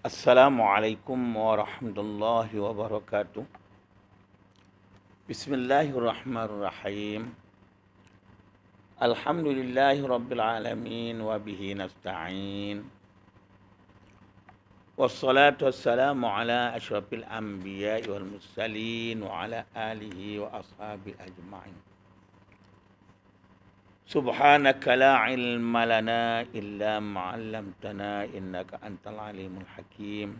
Assalamualaikum warahmatullahi wabarakatuh. Bismillahirrahmanirrahim. Alhamdulillahi rabbil alamin wa bihi nasta'in. Wassalatu wassalamu ala asyrafil anbiya'i wal mursalin wa ala alihi wa ashabi ajma'in. Subhanaka la ilma lana illa ma 'allamtana innaka antal alimul hakim.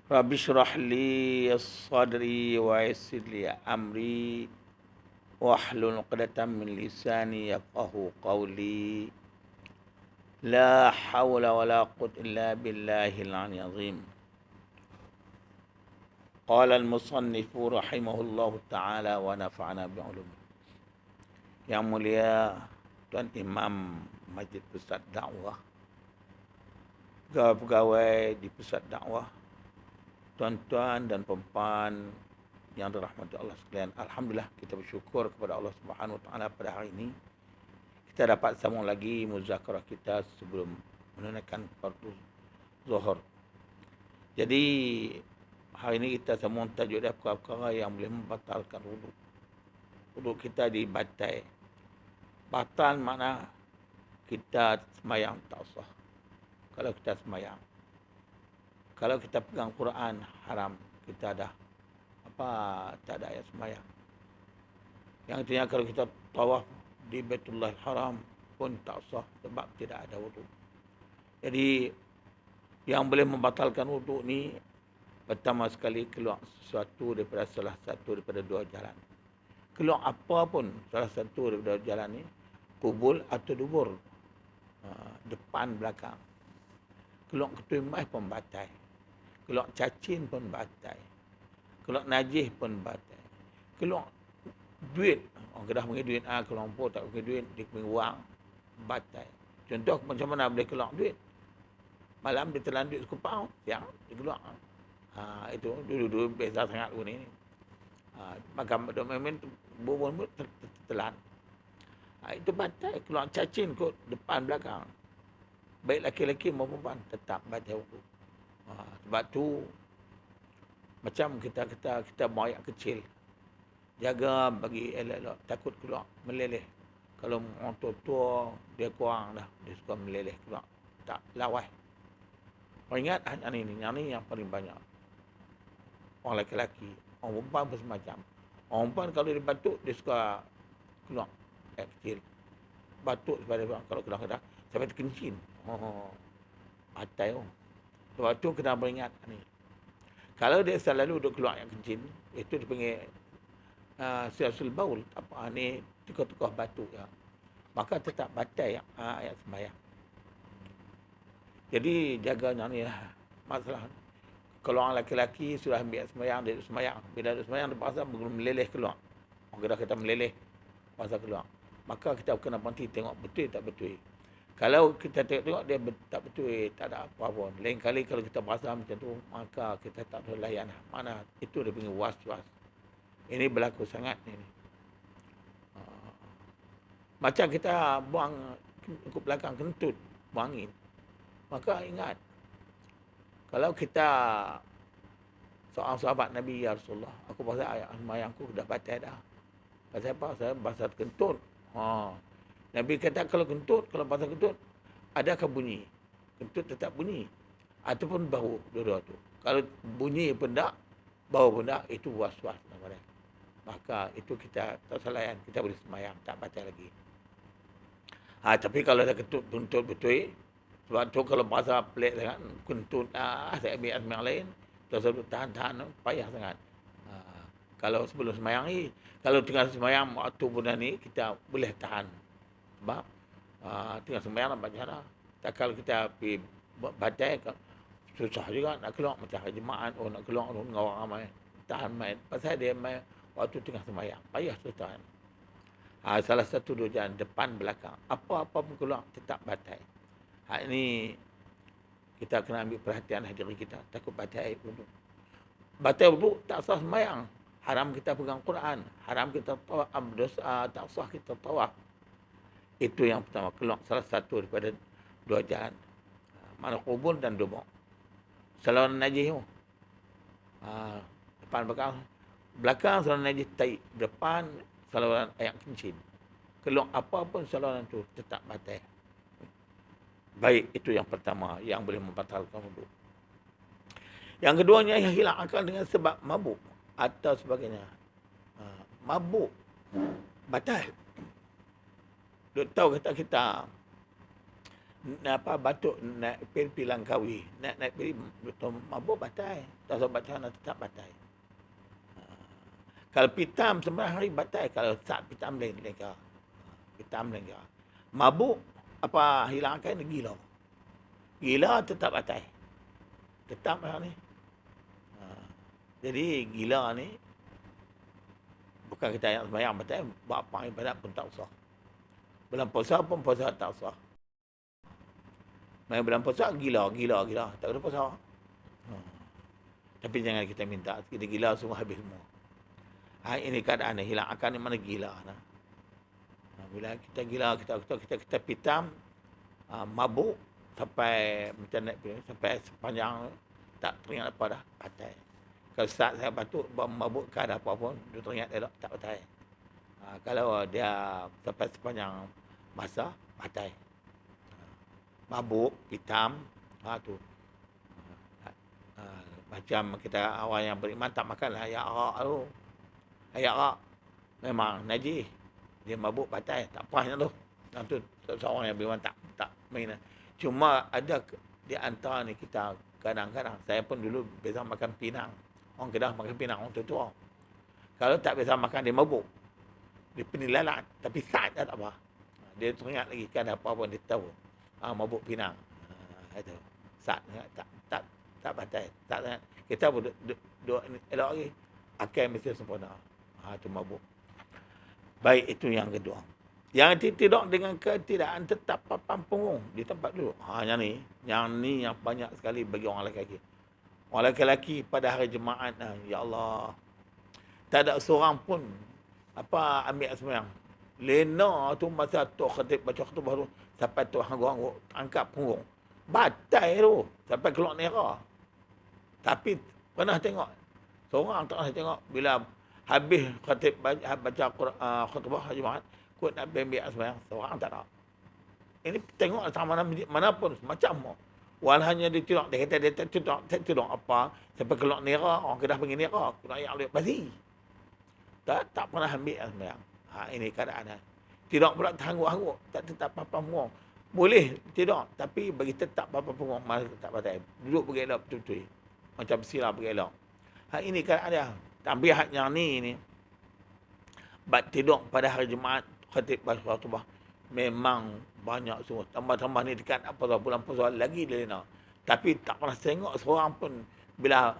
Rabbi syrah li sadri wa yassir li amri wahlul 'uqdatam min lisani yafqahu qawli. La hawla wa la quwwata illa billahil 'aliyyil 'azim. Qala al-musannifu rahimahullahu ta'ala wa nafa'ana bi'ulumi. Yang mulia Tuan Imam Masjid Pusat Dakwah, pegawai di Pusat Dakwah, tuan-tuan dan puan yang dirahmati Allah sekalian. Alhamdulillah, kita bersyukur kepada Allah Subhanahu Wa Taala pada hari ini kita dapat sambung lagi muzakarah kita sebelum menunaikan fardu zuhur. Jadi hari ini kita sambung tajuk dia perkara yang boleh membatalkan wudu. Wudu kita dibatal. Batal makna kita semayang tak sah. Kalau kita semayang, kalau kita pegang Quran haram, kita dah tak ada ayat semayang. Yang artinya kalau kita tawaf di Baitullahil Haram pun tak sah sebab tidak ada wudu. Jadi yang boleh membatalkan wudu ni pertama sekali keluar sesuatu daripada salah satu daripada dua jalan. Keluar apa pun salah satu daripada jalan ni, kubul atau dubur, depan belakang. Keluar ketui mai pun batal. Keluar cacing pun batal. Keluar najis pun batal. Keluar duit, orang Kedah panggil duit, keluar Lampur tak panggil duit, dia panggil wang, batal. Contoh macam mana boleh keluar duit? Malam dia telan duit sekupau, siang dia keluar. Itu dulu biasa sangat pun ni. Makan main bubun telan. Itu batal. Keluar cacing kot depan belakang. Baik laki-laki maupun perempuan tetap batal wudu. Sebab tu macam kita buang air kecil, jaga bagi elok-elok, takut keluar meleleh. Kalau orang tua dia kurang dah, dia suka meleleh keluar, tak lawas. Kau ingat yang ni yang paling banyak. Orang lelaki, orang perempuan pun semacam. Orang perempuan kalau dia batuk, dia suka keluar air kecil. Batuk kalau keluar sampai terkencing. Batal. Sebab tu kena beringat ni. Kalau dia selalu duduk keluar yang kencing, itu dipanggil siasul baul. Ni tukar-tukar batuk ya. Maka tetap batal ayat sembahyang. Jadi jaga ni lah masalah. Kalau orang lelaki sudah ambil sembahyang, dia duduk sembahyang. Bila duduk sembahyang, dia pasal belum meleleh keluar. Orang kata meleleh, pasal keluar. Maka kita kena berhenti tengok betul tak betul. Kalau kita tengok dia tak betul, tak ada apa pun. Lain kali kalau kita berasa macam tu, maka kita tak boleh layan. Mana itu dia panggil was-was. Ini berlaku sangat ni. Macam kita buang ke belakang kentut, buang angin. Maka ingat, kalau kita seorang sahabat Nabi, ya Rasulullah, aku pasal ayat semayangku dah batal dah. Pasal apa? Saya pasal kentut. Nabi kata kalau pasal kentut, adakah bunyi? Kentut tetap bunyi. Ataupun bau, dua-dua tu. Kalau bunyi pun tak, bau pun tak, itu was-was namanya. Maka itu kita tak salahan, kita boleh semayang, tak batal lagi. Tapi kalau ada kentut betul, sebab tu kalau pasal pelik sangat, kentut, saya ambil asma yang lain, tersebut tahan-tahan, payah sangat. Kalau sebelum semayang ni, kalau tengah semayang waktu bulan ni, kita boleh tahan. Sebab tengah sembahyang nak baca dah. Tak kalau kita pergi batal, susah juga nak keluar macam jemaah, nak keluar dengan orang ramai. Tahan main. Pasal dia main waktu tengah sembahyang. Payah susah. Salah satu dua jalan, depan belakang. Apa-apa pun keluar tetap batal. Ini kita kena ambil perhatian diri kita. Takut batal wudu. Batal wudu tak sah sembahyang. Haram kita pegang Quran. Haram kita tawaf, berdosa, tak sah kita tawaf. Itu yang pertama, keluar salah satu daripada dua jalan. Mana kubur dan dubur. Saluran najis tu. Depan belakang. Belakang saluran najis taib. Depan saluran air kencing. Keluar apa pun saluran tu tetap batal. Baik, itu yang pertama yang boleh membatalkan wuduk. Yang keduanya yang hilang akal dengan sebab mabuk atau sebagainya. Mabuk batal. Duk tahu kata kita batuk naik pil Langkawi, naik pil mabuk batal. Tak usah baca nak tetap batal. Kalau pitam sembarang hari batal, kalau saat pitam lain lengkar. Pitam lengkar. Mabuk apa hilang akal ni gila. Gila tetap batal. Tetap macam ni. Jadi gila ni bukan kita yang sembahyang batal, buat apa ibadat pun tak usah. Bulan puasa pun puasa tak usah. Main bulan puasa gila, tak ada puasa. Tapi jangan kita minta, kita gila semua habis semua. Ini keadaan ni, hilang akal ni mana gila. Bila kita gila, kita pitam, mabuk, sampai macam naik sampai sepanjang tak teringat apa dah, batal. Kalau saat saya batuk, mabuk ke ada apa pun, dia teringat elok, tak batal. Kalau dia sampai sepanjang masa, batal. Mabuk, pitam, tu. Macam kita awal yang beriman tak makan lah ayak arak tu. Ayak arak memang najis. Dia mabuk batal, tak apa tu. Yang tu seorang yang beriman tak main. Cuma ada di antara ni kita kadang-kadang, saya pun dulu biasa makan pinang. Orang Kedah makan pinang, orang tua-tua. Kalau tak biasa makan, dia mabuk. Dia pening lalat, tapi saat tak apa. Dia teringat lagi, kan apa pun dia tahu. Mabuk pinang. Itu. Saat tak batal. Tak, kita pun duk elok lagi. Akal mesti sempurna. Itu mabuk. Baik, itu yang kedua. Yang tidak dengan ketidakan tetap papan punggung di tempat duduk. Yang ni yang banyak sekali bagi orang lelaki. Orang lelaki pada hari Jumaat, ya Allah, tak ada seorang pun ambil sembahyang. Lena tu masa tu khatib baca khutbah tu sampai tu hanguk-hanguk angkat punggung. Batal tu sampai keluar nera. Tapi pernah tengok seorang tak pernah tengok bila habis khatib baca khutbah Jumaat, kot nak ambil sembahyang, seorang tak ada. Ini tengok sama mana pun macam walhanya dia tidak, dia kata dia tidak apa sampai keluar nera, orang Kedah panggil nera, kena yang lihat basi. Tak pernah ambil sembahyang. Ini keadaan. Tidak pula terhanguk-hanguk, tak tetap papan punggung. Boleh tidak, tapi bagi tetap papan punggung masa tak batal. Duduk bergelak betul-betul. Macam sila bergelak. Ini keadaan dia. Tapi yang ni tidur pada hari Jumaat khatib baca khutbah memang banyak semua. Tambah-tambah ni dekat bulan puasa lagi dia lena. Tapi tak pernah tengok seorang pun bila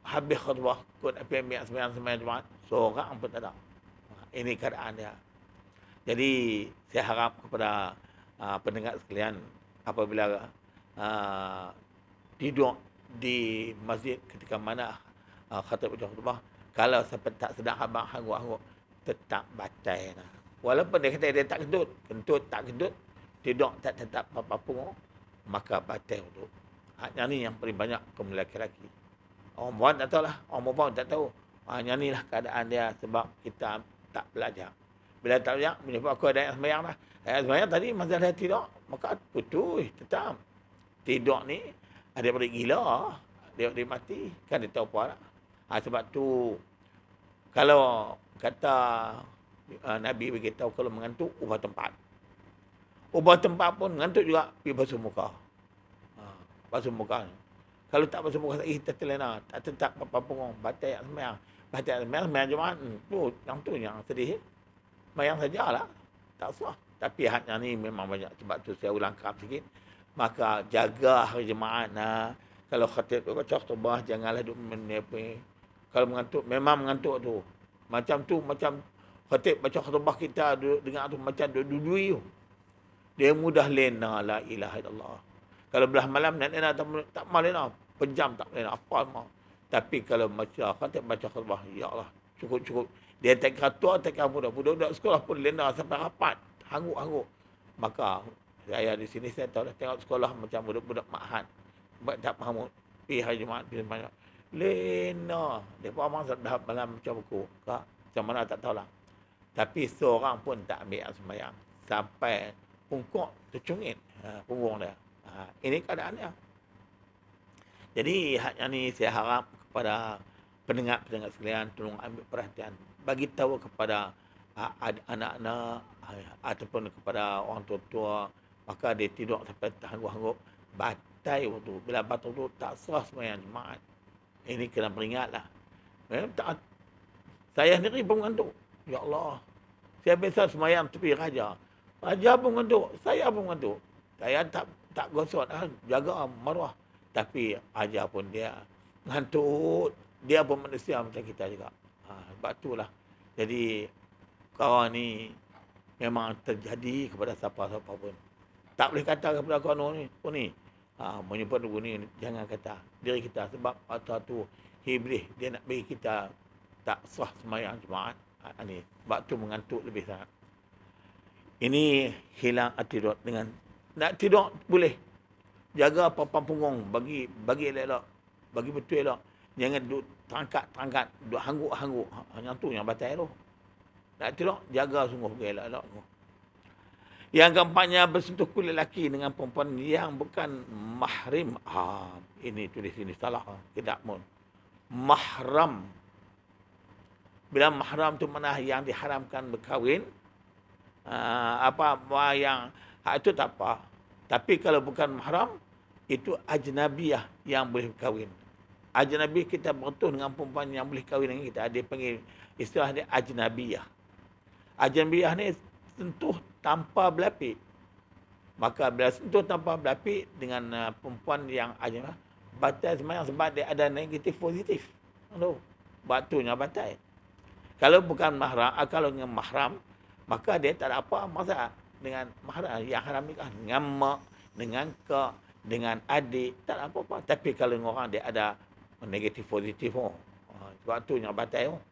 habis khutbah kot ambil sembahyang Jumaat, seorang pun tak ada. Ini keadaan dia. Jadi saya harap kepada pendengar sekalian, apabila tidur di masjid ketika mana khatib baca khutbah, kalau sampai tak sedang hanguk-hanguk, tetap batal. Walaupun dia kata dia tak kentut tak kentut, tidur tak tetap papan punggung, maka batal tu. Yang ni yang paling banyak kaum lelaki-lelaki. Orang perempuan tak tahu lah, orang perempuan tak tahu. Yang ni lah keadaan dia sebab kita tak belajar. Bila tak belajar, menyebab aku ada yang sembahyang lah. Ayat sembahyang tadi masa dia tidur, maka putus tetap. Tidur ni ada daripada gila, dia mati. Kan dia tahu apa lah. Sebab tu, kalau kata Nabi beritahu kalau mengantuk, ubah tempat. Ubah tempat pun mengantuk juga, pergi basuh muka. Basuh muka. Kalau tak basuh muka, kita terlena. Tak tetap papan punggung, batal yang sembahyang. Batal sembahyang Jumaat. Tu yang sedih. Sembahyang sajalah. Tak usah. Tapi hadnya ni memang banyak. Sebab tu saya ulang kerap sikit. Maka jaga hari Jumaat. Kalau khatib baca khutbah, janganlah duduk menepi. Kalau mengantuk, memang mengantuk tu. Macam khatib baca khutbah kita dengar tu macam dudui tu. Dia mudah lena, la ilaha illallah. Kalau belah malam nak lena tak mau lena, pejam tak lena apa mau. Tapi kalau khatib baca khutbah, ya Allah, cukup. Dia tak tua, tak muda. Budak-budak sekolah pun lena sampai rapat, hanguk-hanguk. Maka Saya di sini saya tahu dah tengok sekolah macam budak-budak Ma'had. Buat tak faham pergi hari Jumaat pergi sembahyang. Lena, depa masuk dah malam macam buku. Kak, macam mana tak tahulah. Tapi seorang pun tak ambil sembahyang sampai pungkuk tercungit punggung dia. Ini keadaannya. Jadi hak yang ni saya harap kepada pendengar-pendengar sekalian tolong ambil perhatian. Bagi tahu kepada anak-anak ataupun kepada orang tua-tua, maka dia tidur sampai terhanggup-hanggup, batai waktu. Bila batai tu tak sah sembahyang Jumaat. Ini kena peringatlah. Saya sendiri pun mengantuk. Ya Allah. Saya biasa sembahyang tepi raja. Raja pun mengantuk. Saya pun mengantuk. Saya tak gosok jaga maruah. Tapi raja pun dia mengantuk. Dia pun manusia macam kita juga. Sebab itulah. Jadi kawan ni memang terjadi kepada siapa-siapa pun. Tak boleh kata kepada kawan ni. Menyebut dulu ni, jangan kata diri kita. Sebab waktu tu iblis dia nak bagi kita tak sah sembahyang Jumaat. Sebab tu mengantuk lebih sangat. Ini hilang tidur dengan nak tidur boleh. Jaga papan punggung, bagi elok-elok. Bagi betul elok. Jangan duduk terangkat, duduk hangguk-hangguk. Yang tu yang batal tu. Nak tidur, jaga sungguh bagi elok-elok. Yang keempatnya, bersentuh kulit lelaki dengan perempuan yang bukan mahrim. Ini tulis ini salah. Tidak pun. Mahram. Bila mahram tu mana yang diharamkan berkahwin. Yang itu tak apa. Tapi kalau bukan mahram, itu ajnabiyah yang boleh berkahwin. Ajnabi kita bertuah dengan perempuan yang boleh kahwin dengan kita. Dia panggil istilah dia ajnabiyah. Ajnabiyah ni sentuh tanpa berlapik. Maka bila sentuh tanpa berlapik dengan perempuan yang ajnabiyah, batal sembahyang sebab dia ada negatif positif. Batunya batal. Kalau bukan mahram, kalau dengan mahram, maka dia tak ada apa masalah dengan mahram yang haram nikah. Dengan mak, dengan kak, dengan adik, tak ada apa-apa. Tapi kalau dengan orang dia ada negatif positif, sebab tu yang batal.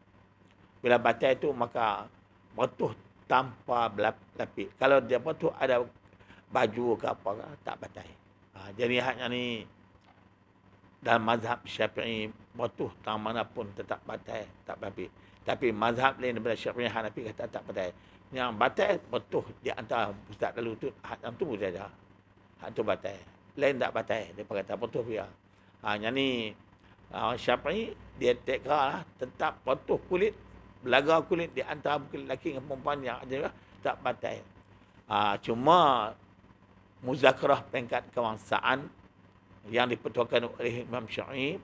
Bila batal tu maka batuh tanpa berlapik. Kalau dia batuh ada baju ke apa ke, tak batal. Jadi haknya ni dalam mazhab Syafi'i, batuh tang mana pun tetap batal, tak berlapik. Tapi mazhab lain daripada Syafi'i, Hanafi kata tak batal. Yang batal batuh di antara ustaz lalu tu, hak yang tu saja. Hak tu batal. Lain tak batal. Dia kata batuh biar. Yang ni Syafi'i dia tekrar tetap batuh kulit, belaga kulit di antara kulit lelaki dengan perempuan yang ada tak batal. Cuma muzakarah peringkat kebangsaan yang dipetuakan oleh Imam Syafi'i,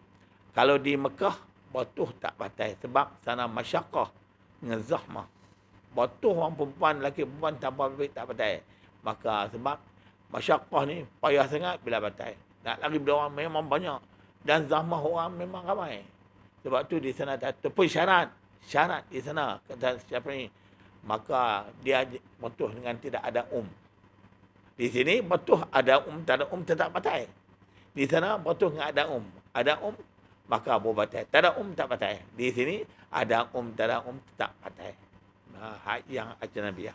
kalau di Mekah batuh tak batal sebab sana masyaqqah dengan zahmah. Batuh orang perempuan, lelaki perempuan tanpa bebek tak batal. Maka sebab masyaqqah ni payah sangat bila batal. Nak lari bila orang memang banyak. Dan zahmah orang memang ramai. Sebab tu di sana ataupun syarat di sana kata siapa ni, maka dia batuh dengan tidak ada Di sini batuh ada tak ada tetap batal. Di sana batuh dengan ada maka boleh batal. Tak ada tak batal. Di sini ada tak ada tetap batal. Hak yang ajnabiyah.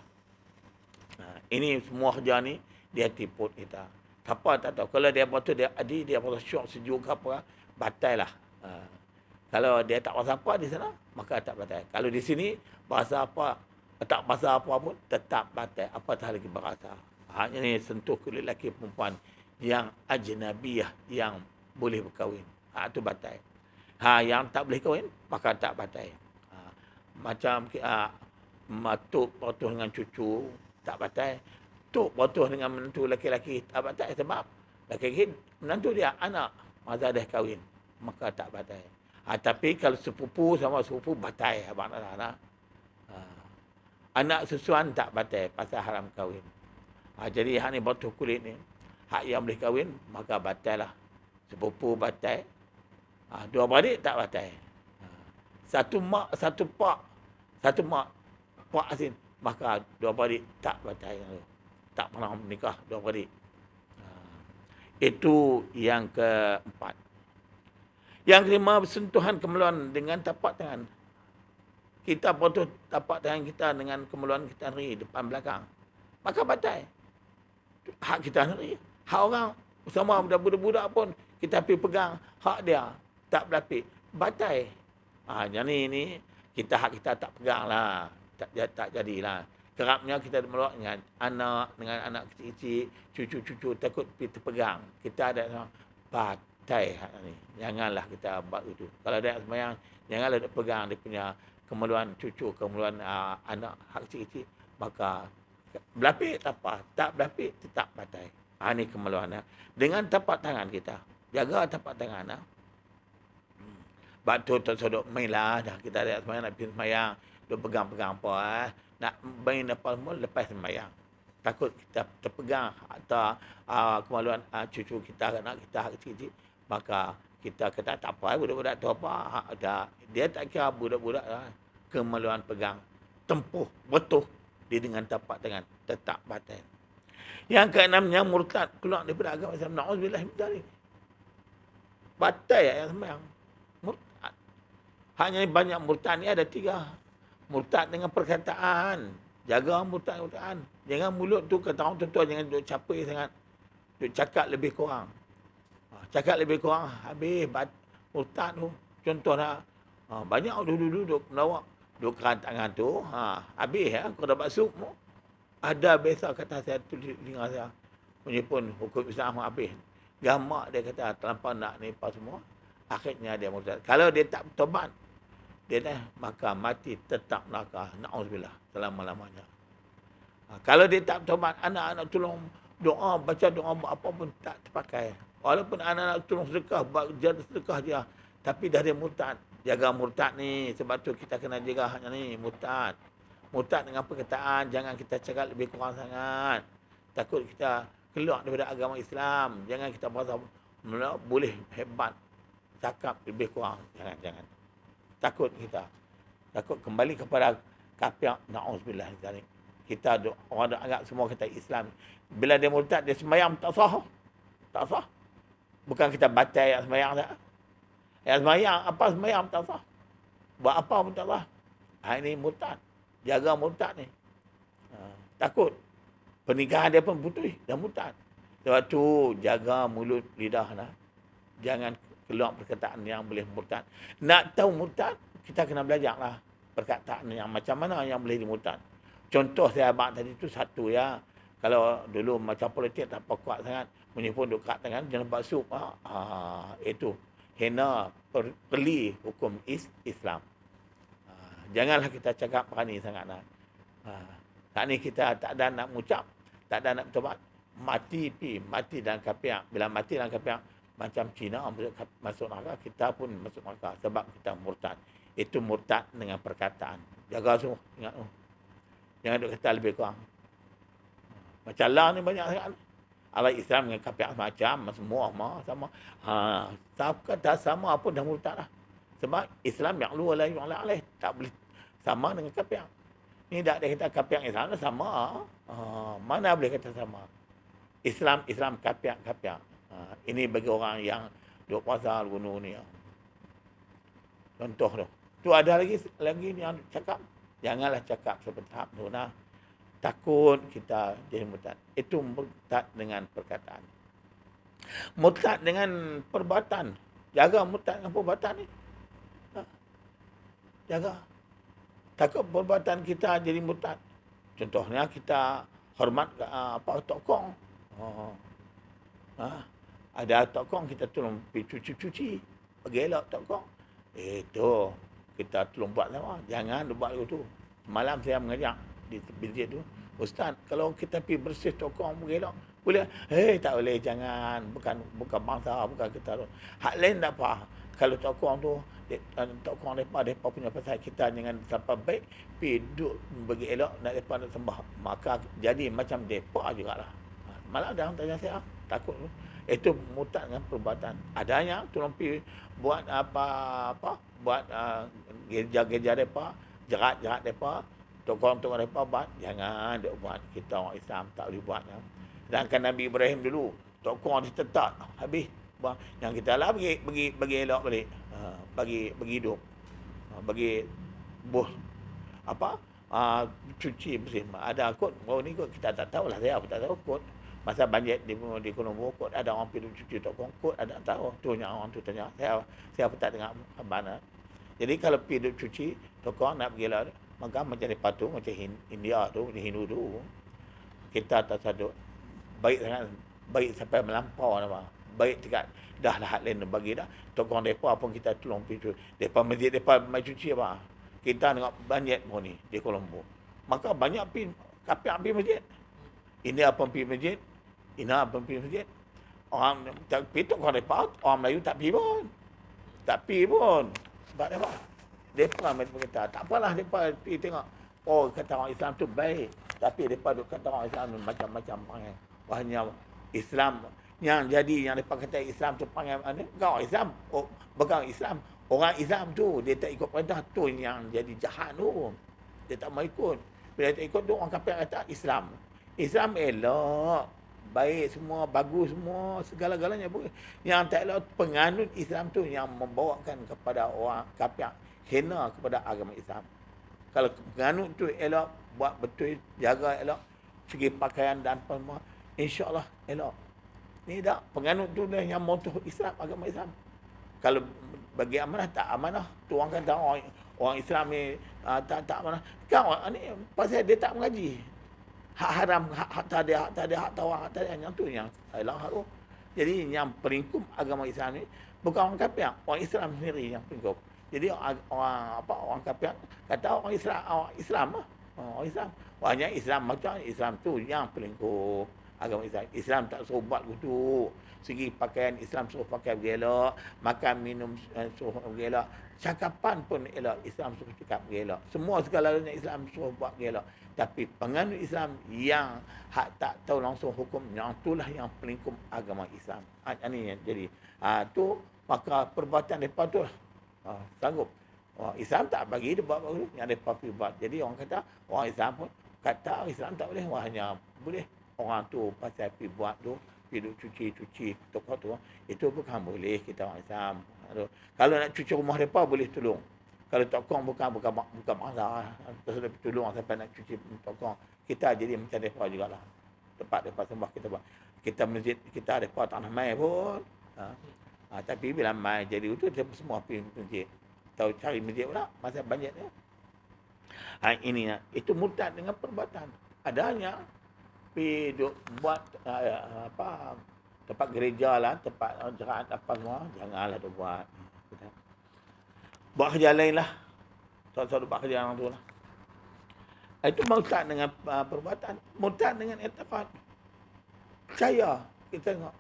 Ini semua kerja ni dia tipu kita. Siapa tak tahu. Kalau dia batuh, dia batuh syok sejuk ke apa, batal lah. Kalau dia tak bahasa apa di sana, maka tak batal. Kalau di sini, bahasa apa, tak bahasa apa pun, tetap batal. Apatah lagi bahasa. Hanya ni sentuh kulit lelaki perempuan yang ajnabiyah, yang boleh berkahwin. Itu batal. Yang tak boleh kahwin, maka tak batal. Macam matuk batuh dengan cucu, tak batal. Tok batuh dengan menantu lelaki-lelaki tak batal sebab lelaki menantu dia anak masa dah kahwin, maka tak batal. Tapi kalau sepupu sama sepupu batal abang anak. Anak susuan tak batal pasal haram kahwin. Jadi hak ni batuh kulit ni, hak yang boleh kahwin maka batal lah. Sepupu batal. Dua beradik tak batal. Satu mak, satu pak. Satu mak, pak asin, maka dua beradik tak batal. Tak pernah menikah dua beradik. Itu yang keempat. Yang kelima, bersentuhan kemeluan dengan tapak tangan. Kita potong tapak tangan kita dengan kemeluan kita sendiri, depan belakang. Maka batal. hak kita sendiri. Hak orang sama budak-budak pun kita pergi pegang hak dia, tak berlapik, batai. Yang ni kita hak kita tak pegang lah, tak jadilah. Kerapnya kita melawat dengan anak kecil-kecil, cucu-cucu takut terpegang. Kita ada batai hak ni. Janganlah kita buat itu. Kalau ada sembahyang, janganlah dia pegang dia punya kemeluan cucu, kemeluan anak hak kecil-kecil. Maka berlapik tak apa, tak berlapik tetap batai. Ini kemeluan. Dengan tapak tangan kita. Jaga tapak tangan. Batu tersodok main lah. Dah kita ada sembahyang, nak pergi sembahyang. Dia pegang-pegang apa. Nak main apa semua, lepas sembahyang. Takut kita terpegang atau kemaluan cucu kita, anak kita kecil-kecil. Maka kita kata tak apa, budak-budak tu apa. Dia tak kira budak-budak lah. Kemaluan pegang. Tempuh, betul. Dia dengan tapak tangan. Tetap batal. Yang keenamnya murtad. Keluar daripada agama Islam. Na'udzubillah min dzalik. Batal yang sembahyang. Murtad. Hanya banyak murtad ni ada 3. Murtad dengan perkataan. Jaga murtad dengan perkataan. Jangan mulut tu kata orang tuan-tuan jangan duduk capai sangat. Duduk cakap lebih kurang. Cakap lebih kurang. Habis murtad tu. Contohnya. Banyak duduk melawak. Duduk keran tangan tu. Habis ya. Kau dapat sup. Ada biasa kata saya tu dengar saya. Menyepun hukum Islam habis. Gamak dia kata terlampau nak ni apa semua. Akhirnya dia murtad. Kalau dia tak bertobat. Maka mati tetap neraka. Na'udzubillah. Selama-lamanya. Kalau dia tak bertobat, anak-anak tolong doa, baca doa, buat apa pun tak terpakai. Walaupun anak-anak tolong sedekah, buat sedekah dia. Tapi dah dia murtad. Jaga murtad ni. Sebab tu kita kena jaga hanya ni. Murtad. Murtad dengan perkataan. Jangan kita cakap lebih kurang sangat. Takut kita keluar daripada agama Islam. Jangan kita berasa boleh hebat. Cakap lebih kurang. Jangan. Takut kita. Takut kembali kepada kafir. Na'udzubillah. Kita orang anggap semua kita Islam. Bila dia murtad, dia sembahyang tak sah. Tak sah. Bukan kita batal yang sembahyang tak. Yang sembahyang, apa sembahyang tak sah. Buat apa pun tak sah. Ini murtad. Jaga murtad ni. Takut. Pernikahan dia pun putus. Dah murtad. Sebab tu, jaga mulut lidah. Jangan keluar perkataan yang boleh murtad. Nak tahu murtad, kita kena belajarlah perkataan yang macam mana yang boleh dimurtad. Contoh saya abang tadi tu satu ya. Kalau dulu macam politik tak apa kuat sangat, menyepun duk kat tangan jangan buat sup. Itu hina perli hukum Islam. Janganlah kita cakap berani sangat. Tak ni kita tak ada nak mengucap, tak ada nak bertobat, mati dalam kafir. Bila mati dalam kafir, macam Cina masuk neraka, kita pun masuk neraka sebab kita murtad. Itu murtad dengan perkataan. Jaga semua, ingat tu. Jangan duk kata lebih kurang. Macam lah ni banyak sangat. Allah Islam dengan kafir macam semua sama. Kata sama pun dah murtad lah. Sebab Islam yang lu ala yang alaih tak boleh sama dengan kafir. Ni tak ada kata kafir Islam sama. Mana boleh kata sama? Islam kafir. Ini bagi orang yang duk puasa gunung ni. Contoh tu. Tu ada lagi yang cakap. Janganlah cakap seperti tahap tu. Takut kita jadi murtad. Itu murtad dengan perkataan. Murtad dengan perbuatan. Jaga murtad dengan perbuatan ni. Jaga. Takut perbuatan kita jadi murtad. Contohnya kita hormat tokong. Ada tokong kita tolong pergi cuci-cuci. Bagi elok tokong. Itu kita tolong buat sama. Jangan buat itu. Malam saya mengajak di masjid tu, Ustaz, kalau kita pergi bersih tokong bagi elok, boleh? Tak boleh, jangan. Bukan bangsa, bukan kita tu. Hak lain tak apa. Kalau tokong tu, tokong mereka punya pasal kita jangan sampai baik, pergi duduk bagi elok, mereka nak sembah. Maka jadi macam mereka jugalah. Malah ada orang tanya saya, takut tu. Itu murtad dengan perbuatan. Adanya tolong pergi buat apa buat gereja-gereja mereka, jerat-jerat mereka, tokong-tokong mereka buat. Jangan dia buat. Kita orang Islam tak boleh buat. Sedangkan Nabi Ibrahim dulu, tokong dia tetap habis. Yang kita lah bagi elok balik. Bagi hidup. Bagi buh cuci bersih. Ada kot. Oh ni kot kita tak tahulah, saya pun tak tahu kot. Masa banjir di Colombo, kot ada orang pergi cuci tokong, kot ada tahu. Tu yang orang tu tanya. Saya pun tak dengar mana. Jadi kalau pergi cuci tokong nak pergi lah, maka macam di patu, macam India tu, di Hindu tu, kita tak sadut. Baik sangat, baik sampai melampau nama. Baik dekat dah lah hak lain bagi dah. Tokong depa pun kita tolong pergi cuci. Depa masjid depa mai cuci apa? Kita tengok banjir pun ni di Colombo. Maka banyak pergi kapiak pergi masjid. India pun pergi masjid. Ina pun pergi masjid. Orang tak pergi tokong depa, orang Melayu tak pergi pun. Tak pergi pun. Sebab apa? Depa berkata, tak apalah depa pergi tengok. Oh, kata orang Islam tu baik. Tapi depa duk kata orang Islam macam-macam panggil. Wahnya Islam yang jadi yang depa kata Islam tu panggil mana? Bukan orang Islam. Oh, bukan Islam. Orang Islam tu dia tak ikut perintah tu yang jadi jahat tu. Dia tak mau ikut. Bila dia tak ikut tu orang kafir kata Islam. Islam elok, baik semua, bagus semua, segala-galanya bagus. Yang tak elok penganut Islam tu yang membawakan kepada orang kafir hina kepada agama Islam. Kalau penganut tu elok, buat betul, jaga elok, segi pakaian dan semua, insya-Allah elok. Ni tak penganut tu dah yang motoh Islam, agama Islam. Kalau bagi amanah tak amanah, tu orang kata orang Islam ni tak amanah. Kan orang ni pasal dia tak mengaji. Hak haram, hak tak ada, hak tawar, hak tak ada, yang tu yang hilang hak tu. Jadi yang peringkup agama Islam ni bukan orang kafir, orang Islam sendiri yang peringkup. Jadi orang kafir kata orang Islam lah. Orang Islam. Banyak Islam macam Islam tu yang peringkup agama Islam. Islam tak suruh buat gitu. Segi pakaian Islam suruh pakai elok, makan minum suruh elok, cakapan pun elok, Islam suruh cakap elok. Semua segala-galanya Islam suruh buat elok. Tapi penganut Islam yang hak tak tahu langsung hukum, yang itulah yang pelingkup agama Islam. Ini jadi tu maka perbuatan depa tu sanggup. Islam tak bagi dia buat bagus, yang depa pergi buat. Jadi orang kata orang Islam pun kata Islam tak boleh, hanya boleh orang tu pasal pergi buat tu, pergi cuci toko tu, itu bukan boleh kita orang Islam. Kalau nak cuci rumah depa boleh tolong. Kalau tokong bukan masalah. Pasal tolong sampai nak cuci tokong. Kita jadi macam depa jugalah. Tempat depa sembah kita buat. Kita masjid kita depa tak nak mai pun. Tapi bila mai jadi itu semua pergi masjid. Tahu cari masjid pula masa banjir tu. Ini itu murtad dengan perbuatan. Adanya pergi duk buat tempat gereja lah, tempat jeraat apa semua, janganlah duk buat. Buat kerja lain lah. Tak buat kerja orang tu lah. Itu murtad dengan perbuatan. Murtad dengan i'tiqad. Percaya. Kita tengok.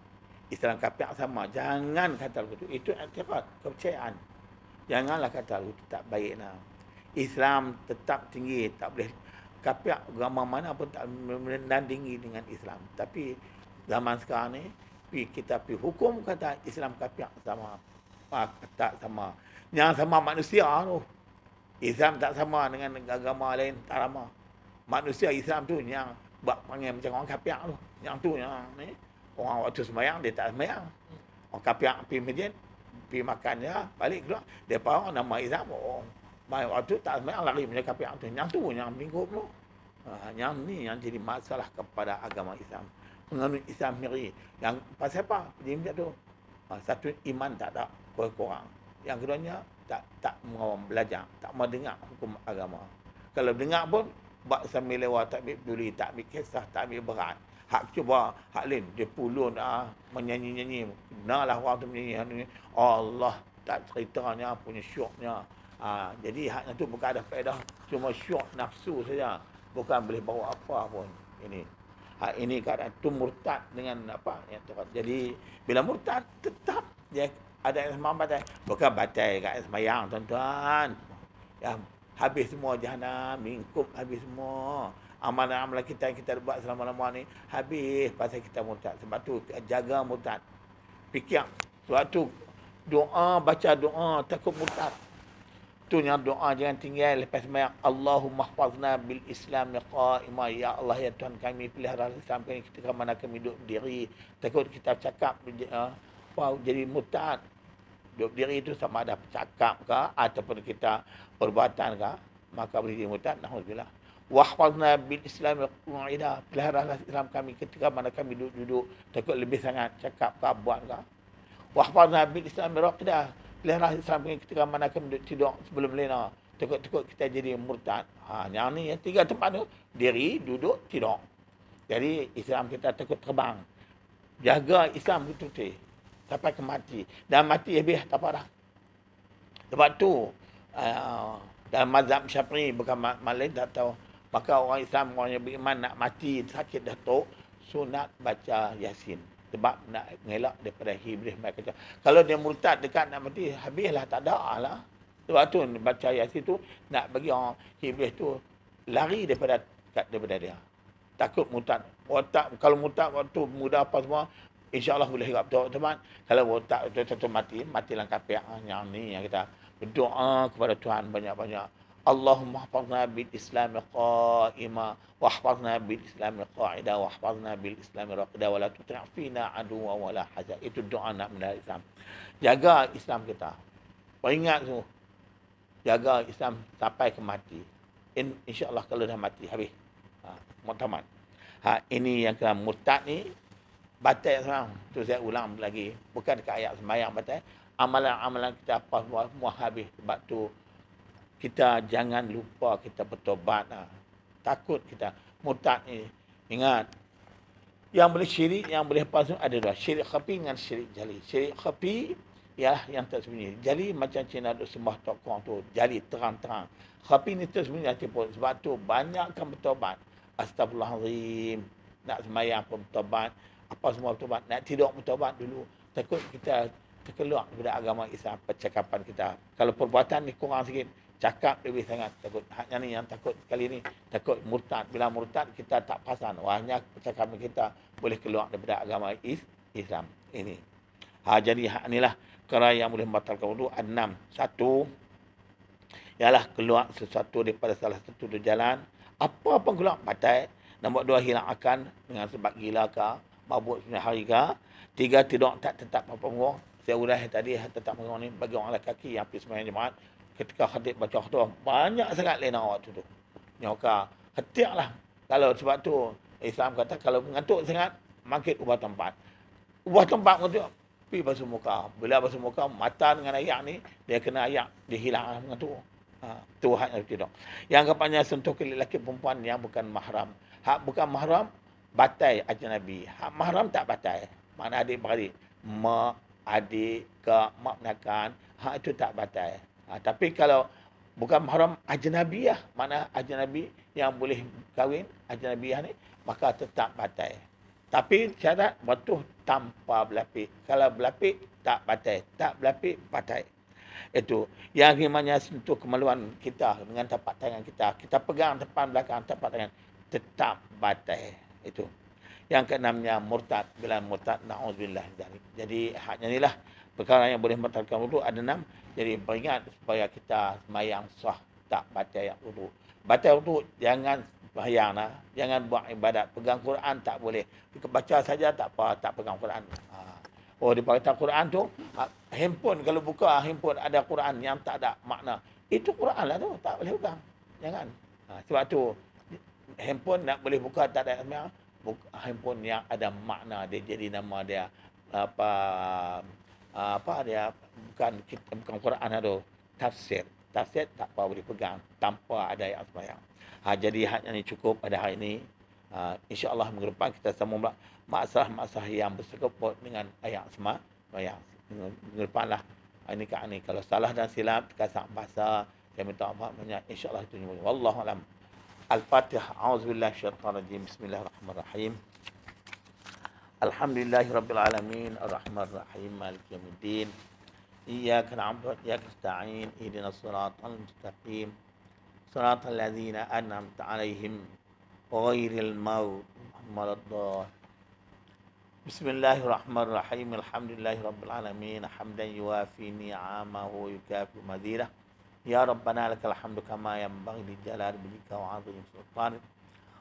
Islam kafir sama. Jangan kata begitu. Itu i'tiqad. Kepercayaan. Janganlah kata begitu. Tak baik lah. Islam tetap tinggi. Tak boleh. Kafir agama mana pun tak menandingi dengan Islam. Tapi zaman sekarang ni, kita pergi hukum kata Islam kafir sama. Tak sama. Yang sama manusia tu. Islam tak sama dengan agama lain, tak sama. Manusia Islam tu yang buat panggil macam orang kafir tu. Yang tu yang ni, orang waktu sembahyang dia tak sembahyang. Orang kafir pergi masjid, pergi makan dia, balik keluar. Depa orang nama Islam, mai waktu tak sembahyang lari macam kafir tu. Yang tu yang lingkup tu. Yang ni yang jadi masalah kepada agama Islam. Penganut Islam sendiri. Yang pasal apa? Dia macam tu. Satu iman tak ada kurang. Yang keduanya tak mau belajar, tak mau dengar hukum agama. Kalau dengar pun buat sambil lewat, tak ambil peduli, tak ambil kisah, tak ambil berat. Hak cuba hak lain dia pulun menyanyi-nyanyi. Benalah orang tu menyanyi Allah tak ceritanya punya syoknya. Jadi haknya tu bukan ada faedah, cuma syok nafsu saja. Bukan boleh bawa apa pun. Ini keadaan tu murtad dengan apa yang tepat. Jadi bila murtad tetap dia ada yang sembahyang batal. Bukan batal kat sembahyang tuan-tuan. Ya, habis semua jahanam, mingkup habis semua. Amalan-amalan kita yang kita buat selama-lama ni habis pasal kita murtad. Sebab tu jaga murtad. Fikir suatu doa, baca doa takut murtad. Tu yang doa jangan tinggal lepas sembahyang. Allahumma hfazna bil Islam qa'imah. Ya Allah ya Tuhan kami pelihara Islam kami ketika mana kami duduk berdiri. Takut kita cakap jadi murtad. Duduk diri itu sama ada cakap ke ataupun kita perbuatan ke, maka boleh jadi murtad. Alhamdulillah. Wahfazna bil Islam qa'ida. Peliharalah Islam kami ketika mana kami duduk takut lebih sangat cakap ke buat ke. Wahfazna bil Islam raqida. Peliharalah Islam kami ketika mana kami duduk tidur sebelum lena. Takut-takut kita jadi murtad. Yang ni yang tiga tempat tu, diri, duduk, tidur. Jadi Islam kita takut terbang. Jaga Islam betul-betul sampai ke mati. Dan mati habis tak apa dah. Sebab tu dalam mazhab Syafi'i bukan malin tak tahu. Maka orang Islam, orang yang beriman nak mati sakit datuk, sunat baca Yasin. Sebab nak ngelak daripada iblis mereka. Kalau dia murtad dekat nak mati, habislah, tak ada lah. Sebab tu baca Yasin tu nak bagi orang iblis tu lari daripada dia. Takut murtad. Kalau murtad waktu muda apa semua, insya-Allah boleh hidup betul, teman. Kalau murtad betul mati lang kafir. Yang ni yang kita berdoa kepada Tuhan banyak-banyak. Allahumma hafazna bil Islam qa'ima wa hafazna bil Islam qa'ida wa hafazna bil Islam raqida wa la tuti' fina aduwa wa la hazan. Itu doa nak melihara Islam. Jaga Islam kita. Ingat tu. Jaga Islam sampai ke mati. Insya-Allah kalau dah mati habis. Muktamad. Ini yang kena murtad ni batal sekarang. Tu saya ulang lagi. Bukan dekat ayat sembahyang batal. Amalan-amalan kita apa semua habis. Sebab tu kita jangan lupa kita bertobat. Takut kita murtad ni. Ingat, yang boleh syirik, yang boleh palsu ada dua. Syirik khafi dengan syirik jali. Syirik khafi ialah yang tersembunyi. Jali macam Cina duk sembah tokong tu. Jali terang-terang. Khafi ni tersembunyi nanti pun. Sebab tu banyakkan bertobat. Astagfirullahalazim. Nak sembahyang pun bertobat. Apa semua bertobat. Nak tidur bertobat dulu. Takut kita terkeluar daripada agama Islam, percakapan kita. Kalau perbuatan ni kurang sikit, cakap lebih sangat. Takut. Haknya ni yang takut kali ni. Takut murtad. Bila murtad, kita tak pasan. Wahnya percakapan kita boleh keluar daripada agama Islam. Ini. Jadi hak inilah perkara yang boleh membatalkan wudu. 6. Satu, ialah keluar sesuatu daripada salah satu jalan. Apa pun keluar, batal. Nombor 2, hilang akan dengan sebab gila ke, mabuk sebenarnya hari ke. 3, tidur tak tetap apa-apa. Saya udah tadi tetap menguang ni bagi orang lelaki yang pergi sembahyang jemaat. Ketika khatib baca khutbah, banyak sangat lena waktu tu. Nyoka, ketiak lah. Kalau sebab tu, Islam kata kalau mengantuk sangat, mangkit ubah tempat. Ubah tempat mengantuk, pergi basuh muka. Bila basuh muka, mata dengan ayak ni, dia kena ayak, dia hilang mengantuk. Tu hak yang tidak. Yang kepanjang sentuh ke lelaki perempuan yang bukan mahram. Hak bukan mahram, batai ajnabi. Hak mahram tak batai. Mana adik-beradik. Mak, adik, kak, mak menakan. Hak itu tak batai. Tapi kalau bukan mahram ajnabiyah, mana ajnabi yang boleh kahwin, ajnabiyah ni, maka tetap batai. Tapi syarat batuh tanpa berlapik. Kalau berlapik, tak batai. Tak berlapik, batai. Itu. Yang imannya sentuh kemaluan kita dengan tapak tangan kita. Kita pegang depan belakang tapak tangan. Tetap batai. Itu. Yang keenamnya murtad. Bila murtad, na'udzubillah. Jadi haknya inilah perkara yang boleh membatalkan wudu ada 6. Jadi beringat supaya kita sembahyang sah, tak batal wudu. Batal wudu jangan sembahyang lah. Jangan buat ibadat. Pegang Quran tak boleh. Baca saja tak apa, tak pegang Quran. Oh, di baca Quran tu, handphone kalau buka handphone ada Quran yang tak ada makna. Itu Quran lah tu, tak boleh pegang. Jangan. Sebab tu handphone nak boleh buka tak ada makna. Handphone yang ada makna, dia jadi nama dia apa dia bukan Quran tu, tafsir. Tafsir tak apa boleh pegang tanpa ada ayat sembahyang. Jadi haknya ni cukup pada hari ini. InsyaAllah minggu depan kita sambung masalah-masalah yang bersangkut dengan ayat sembahyang. Minggu depan lah. Ini kat ni. Kalau salah dan silap, terkasar bahasa, saya minta maaf banyak. InsyaAllah itu nyambung. Wallahualam. Al-Fatihah. A'udzubillahi syaitanirrajim. Bismillahirrahmanirrahim. Alhamdulillahirabbil alamin. Arrahmanirrahim. Maliki yaumiddin. Iyyaka na'budu wa iyyaka nasta'in. Ihdinas siratal mustaqim. Siratal ladzina an'amta 'alaihim ghairil maghdubi 'alaihim. Bismillahirrahmanirrahim. Alhamdulillahirabbil alamin. Hamdan yuwafi ni'amahu wa yukafi madzidah. Ya Rabbana lakal hamdu kama yanbaghi li jalali wajhika wa 'azimi sultanik.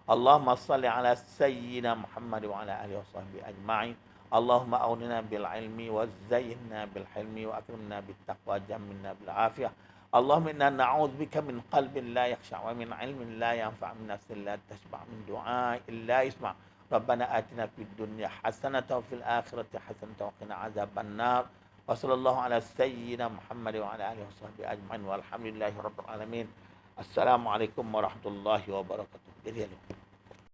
Allahumma salli ala sayyidina Muhammad wa ala alihi wa sahbihi ajma'in. Allahumma awlina bil ilmi wa zayyinna bil hilmi wa akrimna bit taqwa jammilna bil afiyah Allahumma inna na'udzubika min qalbin la yakhsha' wa min 'ilmin la yanfa' min nafsin la tashba' min du'a'in la yusma'. Rabbana atina fid dunya hasanatan wa fil akhirati hasanatan wa qina adzaban nar. Wa sallallahu ala sayyidina Muhammad wa ala alihi washabbihi ajma'in walhamdulillahi rabbil alamin. Assalamualaikum warahmatullahi wabarakatuh. Jadi